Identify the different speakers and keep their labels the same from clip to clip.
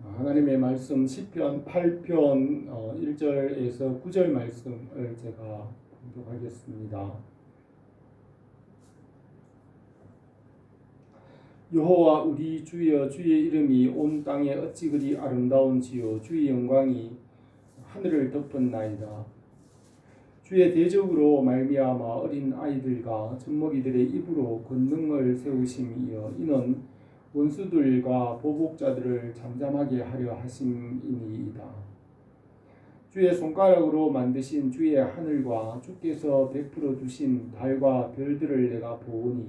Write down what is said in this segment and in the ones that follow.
Speaker 1: 하나님의 말씀 시편 8편 1절에서 9절 말씀을 제가 봉독하겠습니다. 여호와 우리 주여, 주의 이름이 온 땅에 어찌 그리 아름다운지요. 주의 영광이 하늘을 덮었나이다. 주의 대적으로 말미암아 어린 아이들과 젖먹이들의 입으로 권능을 세우심이여. 이는 원수들과 보복자들을 잠잠하게 하려 하심이니이다. 주의 손가락으로 만드신 주의 하늘과 주께서 베풀어 주신 달과 별들을 내가 보오니,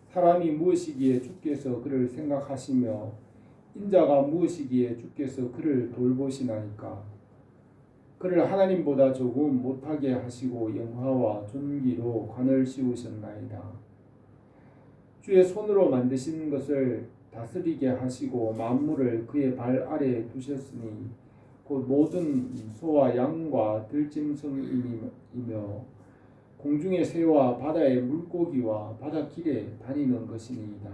Speaker 1: 사람이 무엇이기에 주께서 그를 생각하시며 인자가 무엇이기에 주께서 그를 돌보시나이까. 그를 하나님보다 조금 못하게 하시고 영화와 존귀로 관을 씌우셨나이다. 주의 손으로 만드신 것을 다스리게 하시고 만물을 그의 발 아래에 두셨으니 곧 모든 소와 양과 들짐승이며 공중의 새와 바다의 물고기와 바닷길에 다니는 것이니이다.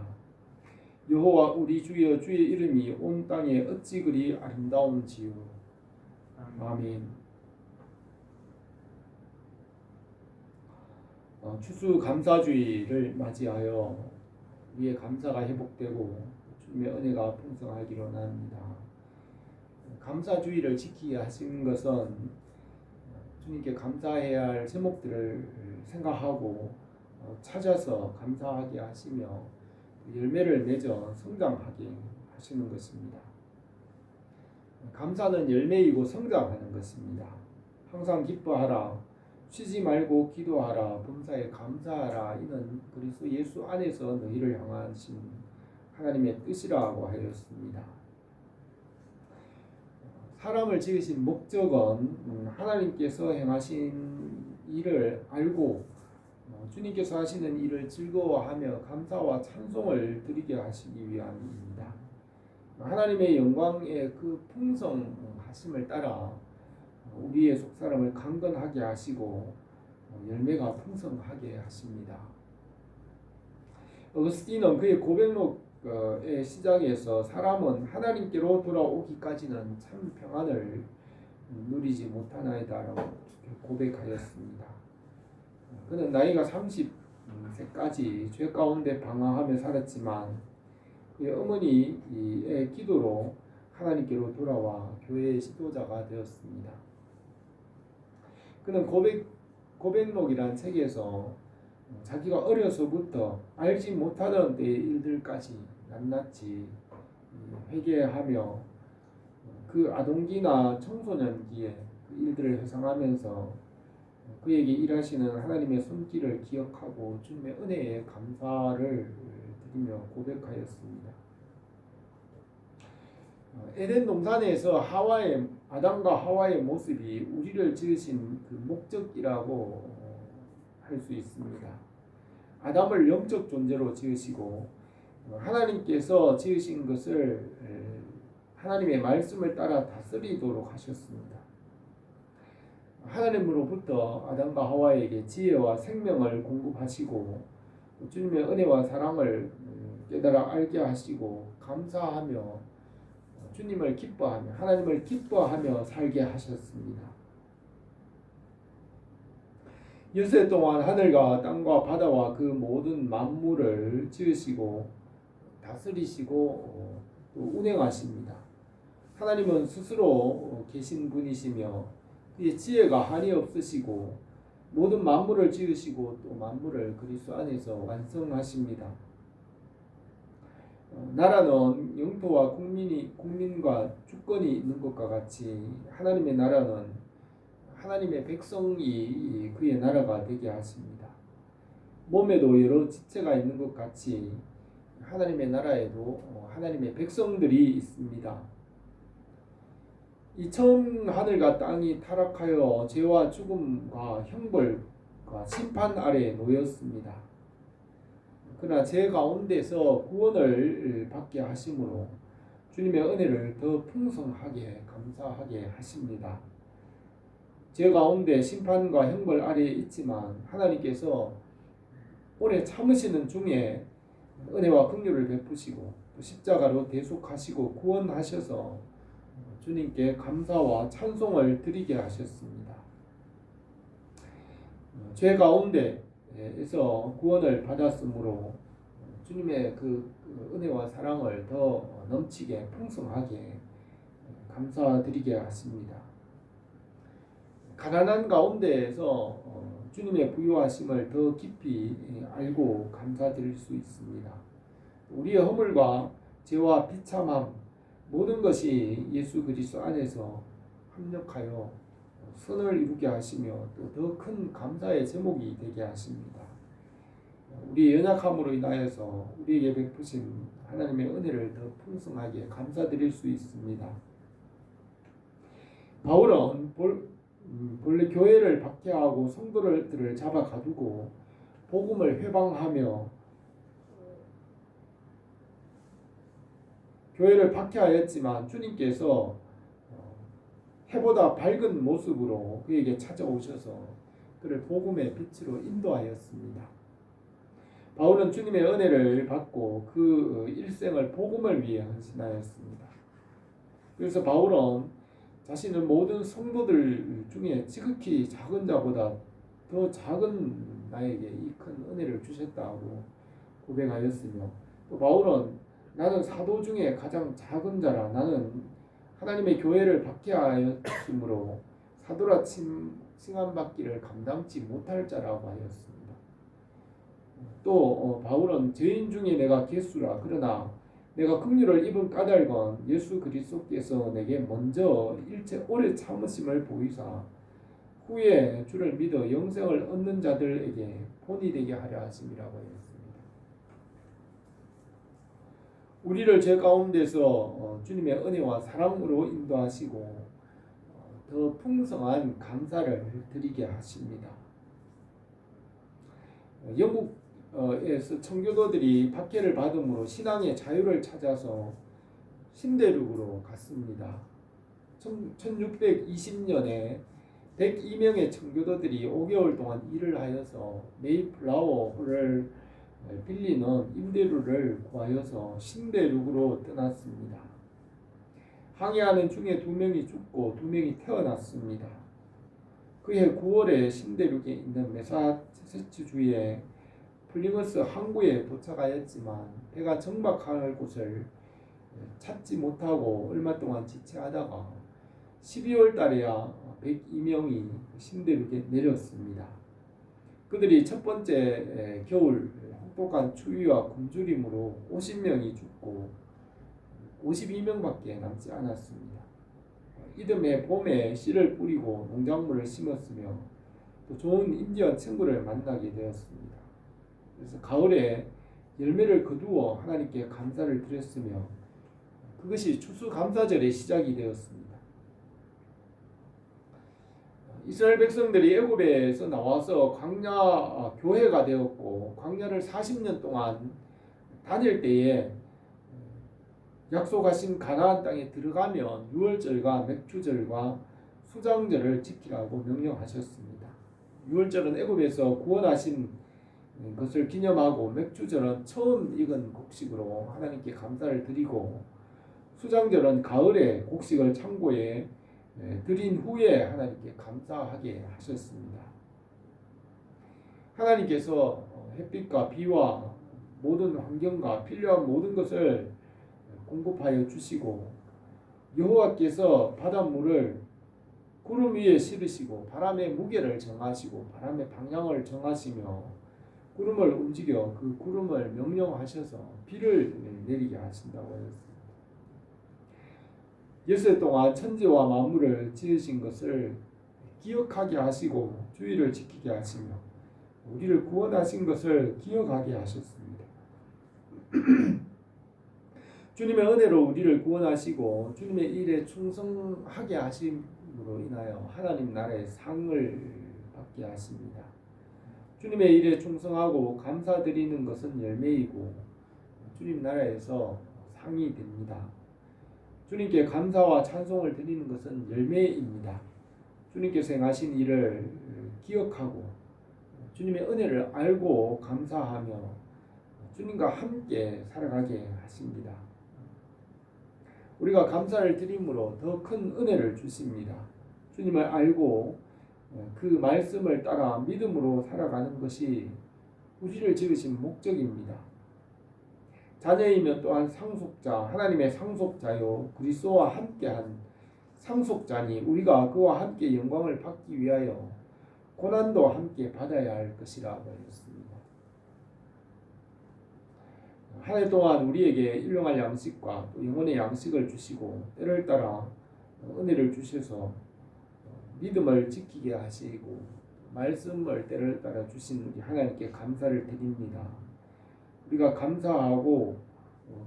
Speaker 1: 여호와 우리 주여, 주의 이름이 온 땅에 어찌 그리 아름다운지요. 아멘. 추수감사주의를 맞이하여 우리의 감사가 회복되고 주님의 은혜가 풍성하기를 원합니다. 감사주의를 지키게 하신 것은 주님께 감사해야 할 제목들을 생각하고 찾아서 감사하게 하시며 열매를 맺어 성장하게 하시는 것입니다. 감사는 열매이고 성장하는 것입니다. 항상 기뻐하라, 쉬지 말고 기도하라, 범사에 감사하라. 이는 그리스도 예수 안에서 너희를 향하신 하나님의 뜻이라고 하였습니다. 사람을 지으신 목적은 하나님께서 행하신 일을 알고 주님께서 하시는 일을 즐거워하며 감사와 찬송을 드리게 하시기 위함입니다. 하나님의 영광의 그 풍성하심을 따라 우리의 속사람을 강건하게 하시고 열매가 풍성하게 하십니다. 어거스틴은 그의 고백록의 시작에서 사람은 하나님께로 돌아오기까지는 참 평안을 누리지 못하나이다라고 고백하였습니다. 그는 나이가 30세까지 죄 가운데 방황하며 살았지만 그의 어머니의 기도로 하나님께로 돌아와 교회의 지도자가 되었습니다. 그는 고백록이라는 책에서 자기가 어려서부터 알지 못하던 때의 일들까지 낱낱이 회개하며 그 아동기나 청소년기에 그 일들을 회상하면서 그에게 일하시는 하나님의 손길을 기억하고 주님의 은혜에 감사를 드리며 고백하였습니다. 에덴 동산에서 아담과 하와의 모습이 우리를 지으신 그 목적이라고 할 수 있습니다. 아담을 영적 존재로 지으시고 하나님께서 지으신 것을 하나님의 말씀을 따라 다스리도록 하셨습니다. 하나님으로부터 아담과 하와에게 지혜와 생명을 공급하시고 주님의 은혜와 사랑을 깨달아 알게 하시고 감사하며 주님을 기뻐하며 하나님을 기뻐하며 살게 하셨습니다. 6세 동안 하늘과 땅과 바다와 그 모든 만물을 지으시고 다스리시고 또 운행하십니다. 하나님은 스스로 계신 분이시며 그의 지혜가 한이 없으시고 모든 만물을 지으시고 또 만물을 그리스도 안에서 완성하십니다. 나라는 영토와 국민과 주권이 있는 것과 같이 하나님의 나라는 하나님의 백성이 그의 나라가 되게 하십니다. 몸에도 여러 지체가 있는 것 같이 하나님의 나라에도 하나님의 백성들이 있습니다. 이 처음 하늘과 땅이 타락하여 죄와 죽음과 형벌과 심판 아래에 놓였습니다. 그러나 제 가운데서 구원을 받게 하심으로 주님의 은혜를 더 풍성하게 감사하게 하십니다. 제 가운데 심판과 형벌 아래에 있지만 하나님께서 오래 참으시는 중에 은혜와 긍휼을 베푸시고 또 십자가로 대속하시고 구원하셔서 주님께 감사와 찬송을 드리게 하셨습니다. 죄 가운데에서 구원을 받았으므로 주님의 그 은혜와 사랑을 더 넘치게 풍성하게 감사드리게 하십니다. 가난한 가운데에서 주님의 부유하심을 더 깊이 알고 감사드릴 수 있습니다. 우리의 허물과 죄와 비참함 모든 것이 예수 그리스도 안에서 합력하여 선을 이루게 하시며 또 더 큰 감사의 제목이 되게 하십니다. 우리 연약함으로 인하여서 우리에게 베푸신 하나님의 은혜를 더 풍성하게 감사드릴 수 있습니다. 바울은 본래 교회를 박해하고 성도들을 잡아 가두고 복음을 회방하며 교회를 박해하였지만 주님께서 해보다 밝은 모습으로 그에게 찾아오셔서 그를 복음의 빛으로 인도하였습니다. 바울은 주님의 은혜를 받고 그 일생을 복음을 위해 헌신하였습니다. 그래서 바울은 자신은 모든 성도들 중에 지극히 작은 자보다 더 작은 나에게 이 큰 은혜를 주셨다고 고백하였으며 또 바울은 나는 사도 중에 가장 작은 자라 나는 하나님의 교회를 박해하였으므로 사도라 칭함받기를 감당치 못할 자라고 하였습니다. 또 바울은 죄인 중에 내가 괴수라 그러나 내가 긍휼을 입은 까닭은 예수 그리스도께서 내게 먼저 일체 오래 참으심을 보이사 후에 주를 믿어 영생을 얻는 자들에게 본이 되게 하려 하심이라고 하였습니다. 우리를 죄 가운데서 주님의 은혜와 사랑으로 인도하시고 더 풍성한 감사를 드리게 하십니다. 영국에서 청교도들이 박해를 받음으로 신앙의 자유를 찾아서 신대륙으로 갔습니다. 1620년에 102명의 청교도들이 5개월 동안 일을 하여서 메이플라워를 빌리는 임대료를 구하여서 신대륙으로 떠났습니다. 항해하는 중에 2명이 죽고 2명이 태어났습니다. 그해 9월에 신대륙에 있는 매사추세츠주의 플리머스 항구에 도착하였지만 배가 정박할 곳을 찾지 못하고 얼마 동안 지체하다가 12월 달에야 102명이 신대륙에 내렸습니다. 그들이 첫 번째 겨울 혹독한 추위와 굶주림으로 50명이 죽고 52명밖에 남지 않았습니다. 이듬해 봄에 씨를 뿌리고 농작물을 심었으며 또 좋은 인디언 친구를 만나게 되었습니다. 그래서 가을에 열매를 거두어 하나님께 감사를 드렸으며 그것이 추수감사절의 시작이 되었습니다. 이스라엘 백성들이 애굽에서 나와서 광야 교회가 되었고 광야를 40년 동안 다닐 때에 약속하신 가나안 땅에 들어가면 유월절과 맥주절과 수장절을 지키라고 명령하셨습니다. 유월절은 애굽에서 구원하신 것을 기념하고 맥주절은 처음 익은 곡식으로 하나님께 감사를 드리고 수장절은 가을에 곡식을 창고에 드린 후에 하나님께 감사하게 하셨습니다. 하나님께서 햇빛과 비와 모든 환경과 필요한 모든 것을 공급하여 주시고 여호와께서 바닷물을 구름 위에 실으시고 바람의 무게를 정하시고 바람의 방향을 정하시며 구름을 움직여 그 구름을 명령하셔서 비를 내리게 하신다고 하였습니다. 엿새 동안 천지와 만물을 지으신 것을 기억하게 하시고 주의를 지키게 하시며 우리를 구원하신 것을 기억하게 하셨습니다. 주님의 은혜로 우리를 구원하시고 주님의 일에 충성하게 하심으로 인하여 하나님 나라의 상을 받게 하십니다. 주님의 일에 충성하고 감사드리는 것은 열매이고 주님 나라에서 상이 됩니다. 주님께 감사와 찬송을 드리는 것은 열매입니다. 주님께서 행하신 일을 기억하고 주님의 은혜를 알고 감사하며 주님과 함께 살아가게 하십니다. 우리가 감사를 드림으로 더 큰 은혜를 주십니다. 주님을 알고 그 말씀을 따라 믿음으로 살아가는 것이 우리를 지으신 목적입니다. 자녀이면 또한 상속자, 하나님의 상속자요 그리스도와 함께한 상속자니 우리가 그와 함께 영광을 받기 위하여 고난도 함께 받아야 할 것이라고 하였습니다. 한 해 동안 우리에게 일용할 양식과 또 영혼의 양식을 주시고 때를 따라 은혜를 주셔서 믿음을 지키게 하시고 말씀을 때를 따라 주신 우리 하나님께 감사를 드립니다. 우리가 감사하고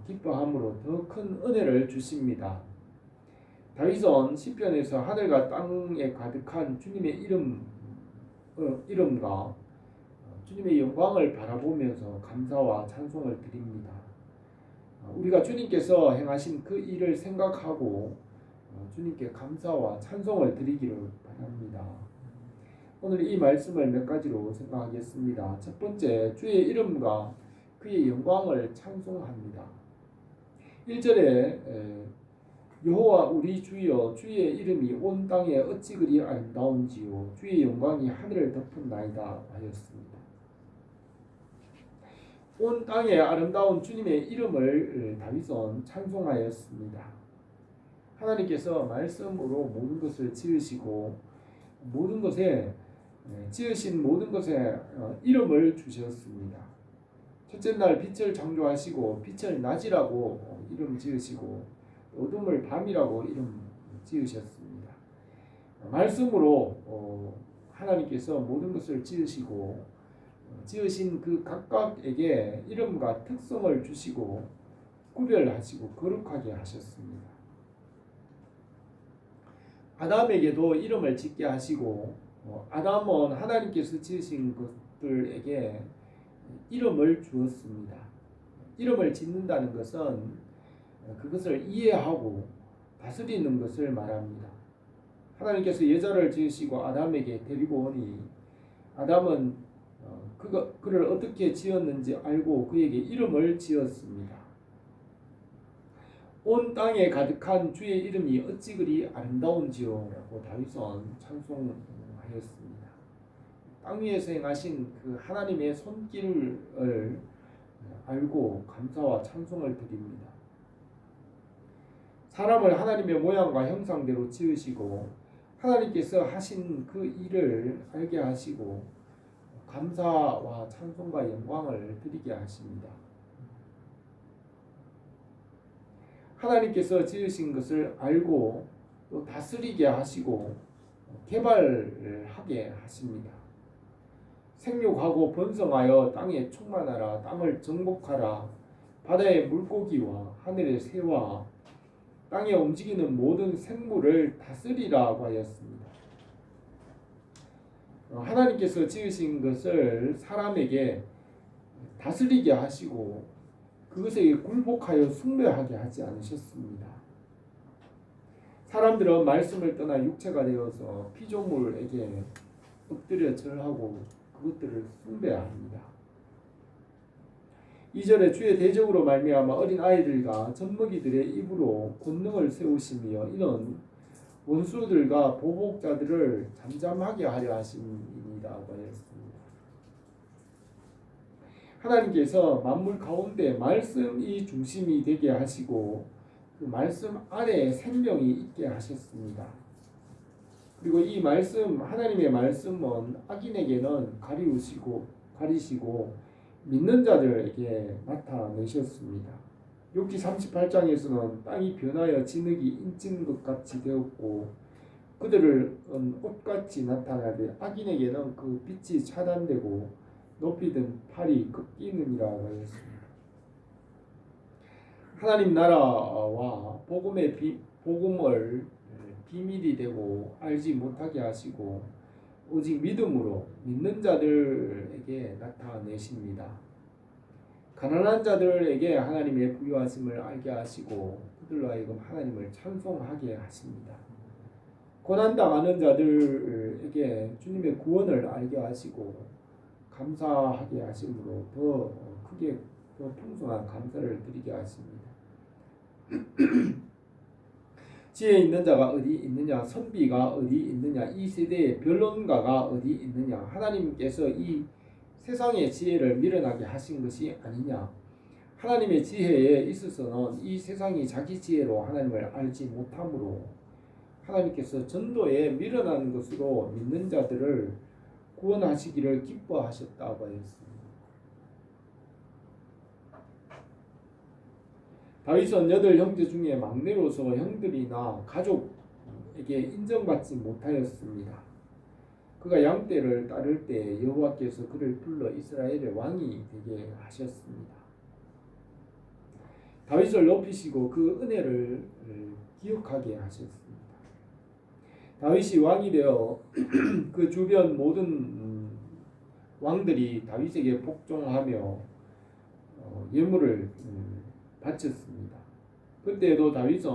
Speaker 1: 기뻐함으로 더 큰 은혜를 주십니다. 다윗은 시편에서 하늘과 땅에 가득한 주님의 이름과 주님의 영광을 바라보면서 감사와 찬송을 드립니다. 우리가 주님께서 행하신 그 일을 생각하고 주님께 감사와 찬송을 드리기를 바랍니다. 오늘 이 말씀을 몇 가지로 생각하겠습니다. 첫 번째, 주의 이름과 그의 영광을 찬송합니다. 1절에 여호와 우리 주여 주의 이름이 온 땅에 어찌 그리 아름다운지요 주의 영광이 하늘을 덮은나이다 하였습니다. 온 땅에 아름다운 주님의 이름을 다윗은 찬송하였습니다. 하나님께서 말씀으로 모든 것을 지으시고 모든 것에 지으신 모든 것에 이름을 주셨습니다. 첫째 날 빛을 창조하시고 빛을 낮이라고 이름 지으시고 어둠을 밤이라고 이름 지으셨습니다. 말씀으로 하나님께서 모든 것을 지으시고 지으신 그 각각에게 이름과 특성을 주시고 구별하시고 거룩하게 하셨습니다. 아담에게도 이름을 짓게 하시고 아담은 하나님께서 지으신 것들에게 이름을 주었습니다. 이름을 짓는다는 것은 그것을 이해하고 다스리는 것을 말합니다. 하나님께서 여자를 지으시고 아담에게 데리고 오니 아담은 그를 어떻게 지었는지 알고 그에게 이름을 지었습니다. 온 땅에 가득한 주의 이름이 어찌 그리 아름다운지요 라고 다윗은 찬송하였습니다. 땅 위에서 행하신 그 하나님의 손길을 알고 감사와 찬송을 드립니다. 사람을 하나님의 모양과 형상대로 지으시고 하나님께서 하신 그 일을 알게 하시고 감사와 찬송과 영광을 드리게 하십니다. 하나님께서 지으신 것을 알고 또 다스리게 하시고 개발하게 하십니다. 생육하고 번성하여 땅에 충만하라. 땅을 정복하라. 바다의 물고기와 하늘의 새와 땅에 움직이는 모든 생물을 다스리라고 하였습니다. 하나님께서 지으신 것을 사람에게 다스리게 하시고 그것에 굴복하여 숭배하게 하지 않으셨습니다. 사람들은 말씀을 떠나 육체가 되어서 피조물에게 엎드려 절하고 그것들을 숭배합니다. 2절에 주의 대적으로 말미암아 어린 아이들과 젖먹이들의 입으로 권능을 세우시며 이는 원수들과 보복자들을 잠잠하게 하려 하심이니라고 하였습니다. 하나님께서 만물 가운데 말씀이 중심이 되게 하시고 그 말씀 아래에 생명이 있게 하셨습니다. 그리고 이 말씀, 하나님의 말씀은 악인에게는 가리시고 믿는 자들에게 나타내셨습니다. 욥기 38장에서는 땅이 변하여 진흙이 인친 것 같이 되었고 그들은 옷같이 나타나되 악인에게는 그 빛이 차단되고 높이 든 팔이 꺾이느니라고 하였습니다. 하나님 나라와 복음을 비밀이 되고 알지 못하게 하시고 오직 믿음으로 믿는 자들에게 나타내십니다. 가난한 자들에게 하나님의 부유하심을 알게 하시고 그들로 하여금 하나님을 찬송하게 하십니다. 고난당하는 자들에게 주님의 구원을 알게 하시고 감사하게 하심으로 더 크게 또 풍성한 감사를 드리게 하십니다. 지혜 있는 자가 어디 있느냐, 선비가 어디 있느냐, 이 세대의 변론가가 어디 있느냐. 하나님께서 이 세상의 지혜를 미련하게 하신 것이 아니냐. 하나님의 지혜에 있어서는 이 세상이 자기 지혜로 하나님을 알지 못하므로 하나님께서 전도에 미련한 것으로 믿는 자들을 구원하시기를 기뻐하셨다고 하였습니다. 다윗은 8형제 중에 막내로서 형들이나 가족에게 인정받지 못하였습니다. 그가 양떼를 따를 때 여호와께서 그를 불러 이스라엘의 왕이 되게 하셨습니다. 다윗을 높이시고 그 은혜를 기억하게 하셨습니다. 다윗이 왕이 되어 그 주변 모든 왕들이 다윗에게 복종하며 예물을 바쳤습니다. 그때에도 다윗은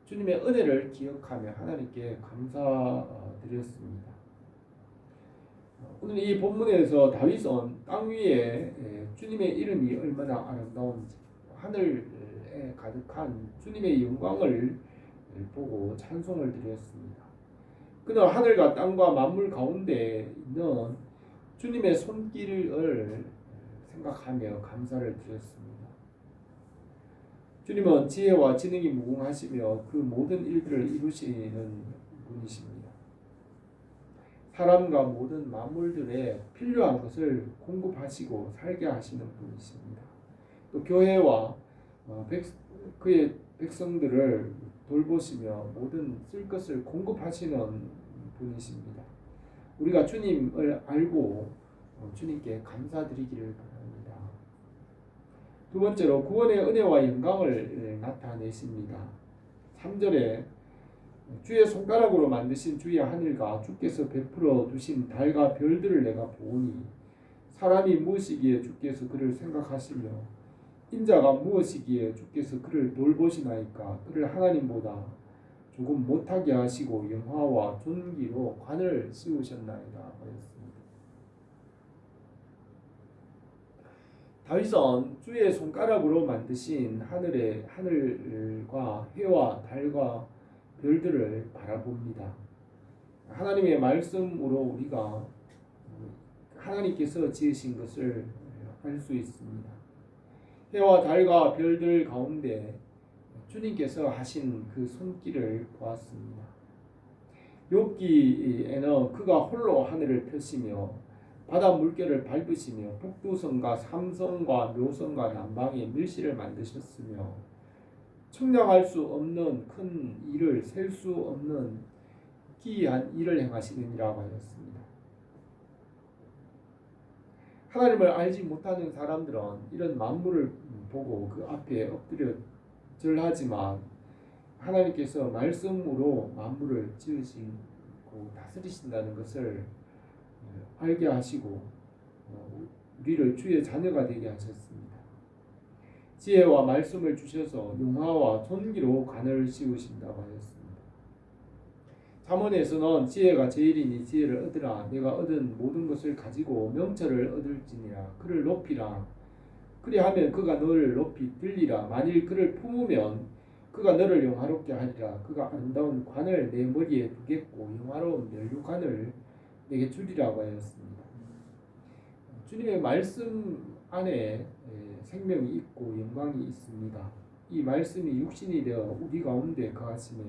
Speaker 1: 주님의 은혜를 기억하며 하나님께 감사드렸습니다. 오늘 이 본문에서 다윗은 땅 위에 주님의 이름이 얼마나 아름다운지 하늘에 가득한 주님의 영광을 보고 찬송을 드렸습니다. 그는 하늘과 땅과 만물 가운데 있는 주님의 손길을 생각하며 감사를 드렸습니다. 주님은 지혜와 지능이 무궁하시며 그 모든 일들을 이루시는 분이십니다. 사람과 모든 만물들에 필요한 것을 공급하시고 살게 하시는 분이십니다. 또 교회와 그의 백성들을 돌보시며 모든 쓸 것을 공급하시는 분이십니다. 우리가 주님을 알고 주님께 감사드리기를 바랍니다. 두 번째로 구원의 은혜와 영광을 나타내십니다. 3절에 주의 손가락으로 만드신 주의 하늘과 주께서 베풀어 두신 달과 별들을 내가 보니 사람이 무엇이기에 주께서 그를 생각하시며 인자가 무엇이기에 주께서 그를 돌보시나이까. 그를 하나님보다 조금 못하게 하시고 영화와 존귀로 관을 씌우셨나이다 하였습니다. 다윗은 주의 손가락으로 만드신 하늘과 해와 달과 별들을 바라봅니다. 하나님의 말씀으로 우리가 하나님께서 지으신 것을 알 수 있습니다. 해와 달과 별들 가운데 주님께서 하신 그 손길을 보았습니다. 욥기에는 그가 홀로 하늘을 펴시며 바다 물결을 밟으시며 북두성과 삼성과 묘성과 남방의 밀실을 만드셨으며 측량할 수 없는 큰 일을 셀 수 없는 기이한 일을 행하시느니라 하였습니다. 하나님을 알지 못하는 사람들은 이런 만물을 보고 그 앞에 엎드려 절하지만 하나님께서 말씀으로 만물을 지으시고 다스리신다는 것을 알게 하시고 우리를 주의 자녀가 되게 하셨습니다. 지혜와 말씀을 주셔서 용화와 존귀로 관을 씌우신다고 하였습니다. 잠언에서는 지혜가 제일이니 지혜를 얻으라. 내가 얻은 모든 것을 가지고 명철을 얻을지니라. 그를 높이라. 그리하면 그가 너를 높이 들리라. 만일 그를 품으면 그가 너를 영화롭게 하리라. 그가 아름다운 관을 내 머리에 두겠고 영화로운 면류관을 내게 주리라고 하였습니다. 주님의 말씀 안에 생명이 있고 영광이 있습니다. 이 말씀이 육신이 되어 우리 가운데 거하심에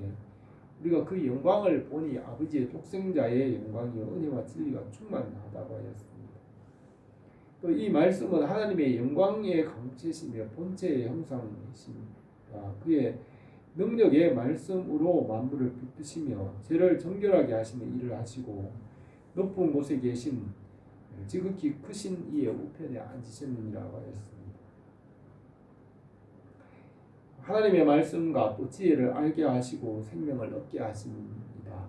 Speaker 1: 우리가 그 영광을 보니 아버지의 독생자의 영광이요 은혜와 진리가 충만하다고 하였습니다. 또 이 말씀은 하나님의 영광의 강체시며 본체의 형상이십니다. 그의 능력의 말씀으로 만물을 붙드시며 죄를 정결하게 하시는 일을 하시고 높은 곳에 계신 지극히 크신 이의 우편에 앉으셨느니라고 하였습니다. 하나님의 말씀과 또 지혜를 알게 하시고 생명을 얻게 하십니다.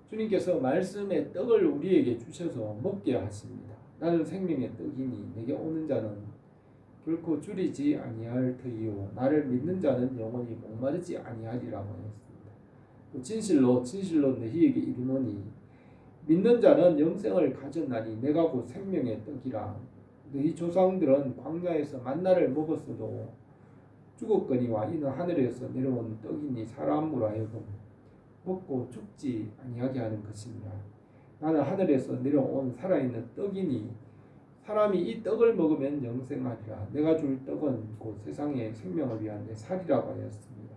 Speaker 1: 주님께서 말씀의 떡을 우리에게 주셔서 먹게 하십니다. 나는 생명의 떡이니 내게 오는 자는 결코 줄이지 아니할 터이요 나를 믿는 자는 영원히 목마르지 아니하리라고 하였습니다. 또 진실로 너희에게 이르노니 믿는 자는 영생을 가졌나니 내가 곧 생명의 떡이라. 너희 조상들은 광야에서 만나를 먹었어도 죽었거니와 이는 하늘에서 내려온 떡이니 사람으로 하여금 먹고 죽지 아니하게 하는 것이니라. 나는 하늘에서 내려온 살아있는 떡이니 사람이 이 떡을 먹으면 영생하리라. 내가 줄 떡은 곧 세상의 생명을 위한 내 살이라고 하였습니다.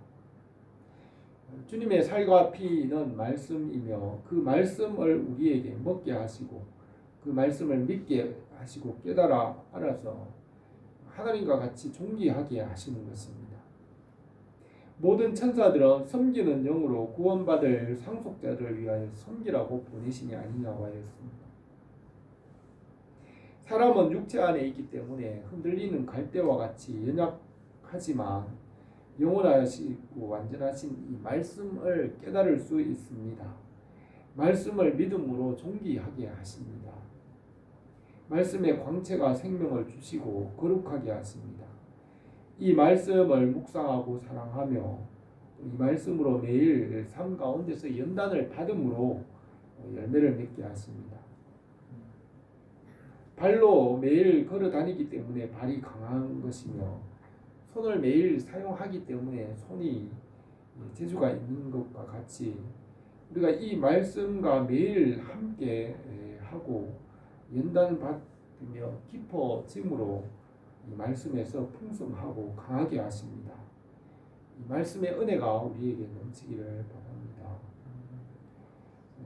Speaker 1: 주님의 살과 피는 말씀이며 그 말씀을 우리에게 먹게 하시고 그 말씀을 믿게 하시고 깨달아 알아서 하나님과 같이 존귀하게 하시는 것입니다. 모든 천사들은 섬기는 영으로 구원받을 상속자들을 위하여 섬기라고 보내시니 아니냐고 하였습니다. 사람은 육체 안에 있기 때문에 흔들리는 갈대와 같이 연약하지만 영원하시고 완전하신 이 말씀을 깨달을 수 있습니다. 말씀을 믿음으로 존귀하게 하십니다. 말씀의 광채가 생명을 주시고 거룩하게 하십니다. 이 말씀을 묵상하고 사랑하며 이 말씀으로 매일 삶 가운데서 연단을 받음으로 열매를 맺게 하십니다. 발로 매일 걸어 다니기 때문에 발이 강한 것이며 손을 매일 사용하기 때문에 손이 재주가 있는 것과 같이 우리가 이 말씀과 매일 함께 하고 연단 받으며 깊어짐으로 이 말씀에서 풍성하고 강하게 하십니다. 이 말씀의 은혜가 우리에게 넘치기를 바랍니다.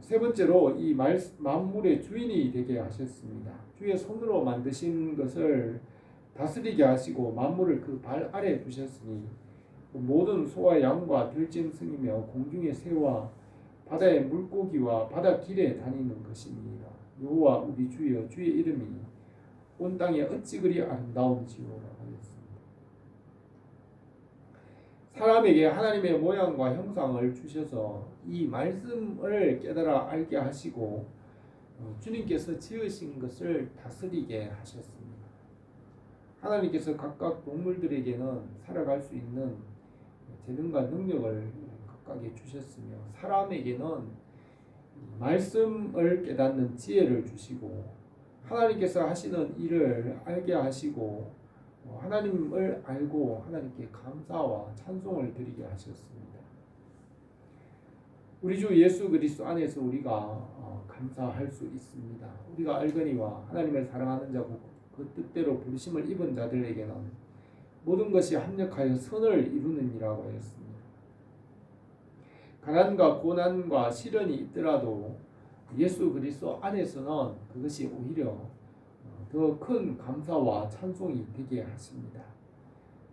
Speaker 1: 세 번째로 이 만물의 주인이 되게 하셨습니다. 주의 손으로 만드신 것을 다스리게 하시고 만물을 그 발 아래에 두셨으니 모든 소와 양과 들짐승이며 공중의 새와 바다의 물고기와 바다 길에 다니는 것입니다. 여호와 우리 주여 주의 이름이 온 땅에 어찌 그리 아름다운지요라고 하였습니다. 사람에게 하나님의 모양과 형상을 주셔서 이 말씀을 깨달아 알게 하시고 주님께서 지으신 것을 다스리게 하셨습니다. 하나님께서 각각 동물들에게는 살아갈 수 있는 재능과 능력을 각각에 주셨으며 사람에게는 말씀을 깨닫는 지혜를 주시고 하나님께서 하시는 일을 알게 하시고 하나님을 알고 하나님께 감사와 찬송을 드리게 하셨습니다. 우리 주 예수 그리스도 안에서 우리가 감사할 수 있습니다. 우리가 알거니와 하나님을 사랑하는 자고 그 뜻대로 부르심을 입은 자들에게는 모든 것이 합력하여 선을 이루느니라고 하였습니다. 가난과 고난과 시련이 있더라도 예수 그리스도 안에서는 그것이 오히려 더 큰 감사와 찬송이 되게 하십니다.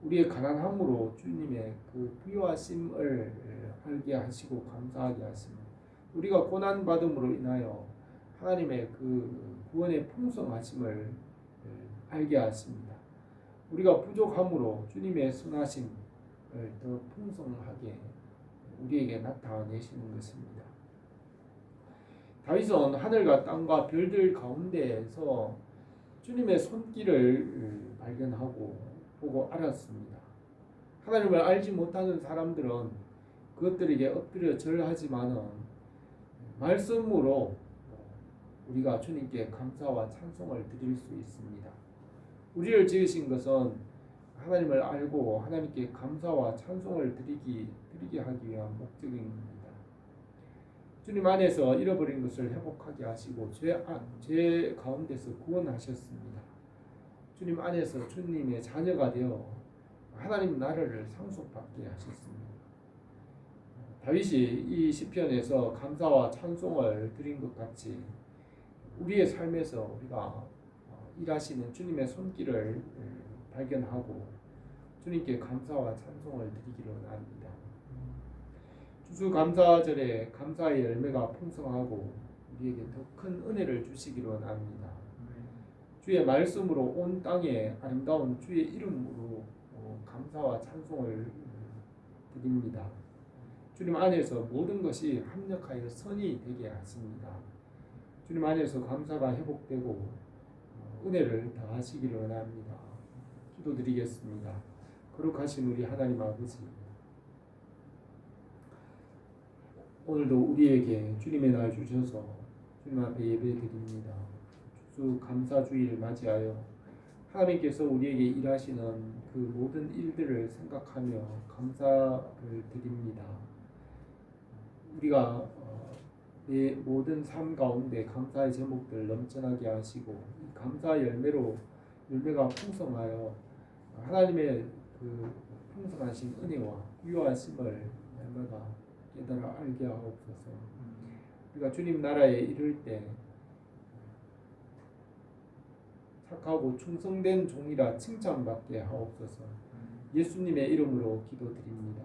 Speaker 1: 우리의 가난함으로 주님의 그 부요하심을 알게 하시고 감사하게 하십니다. 우리가 고난 받음으로 인하여 하나님의 그 구원의 풍성하심을 알게 하십니다. 우리가 부족함으로 주님의 선하심을 더 풍성하게 우리에게 나타내시는 것입니다. 다윗은 하늘과 땅과 별들 가운데에서 주님의 손길을 발견하고 보고 알았습니다. 하나님을 알지 못하는 사람들은 그것들에게 엎드려 절하지만은 말씀으로 우리가 주님께 감사와 찬송을 드릴 수 있습니다. 우리를 지으신 것은 하나님을 알고 하나님께 감사와 찬송을 드리게 하기 위한 목적입니다. 주님 안에서 잃어버린 것을 회복하게 하시고 죄 가운데서 구원하셨습니다. 주님 안에서 주님의 자녀가 되어 하나님 나라를 상속받게 하셨습니다. 다윗이 이 시편에서 감사와 찬송을 드린 것 같이 우리의 삶에서 우리가 일하시는 주님의 손길을 발견하고 주님께 감사와 찬송을 드리기를 원합니다. 추수감사절에 감사의 열매가 풍성하고 우리에게 더 큰 은혜를 주시기를 원합니다. 주의 말씀으로 온 땅에 아름다운 주의 이름으로 감사와 찬송을 드립니다. 주님 안에서 모든 것이 합력하여 선이 되게 하십니다. 주님 안에서 감사가 회복되고 은혜를 더하시기를 원합니다. 기도드리겠습니다. 거룩하신 우리 하나님 아버지, 오늘도 우리에게 주님의 날 주셔서 주님 앞에 예배드립니다. 주수 감사주의를 맞이하여 하나님께서 우리에게 일하시는 그 모든 일들을 생각하며 감사를 드립니다. 우리가 내 모든 삶 가운데 감사의 제목들 넘쳐나게 하시고 이 감사 열매가 풍성하여 하나님의 그 풍성하신 은혜와 유하심을 날마다 깨달아 알게 하옵소서. 우리가 주님 나라에 이를 때 착하고 충성된 종이라 칭찬받게 하옵소서. 예수님의 이름으로 기도드립니다.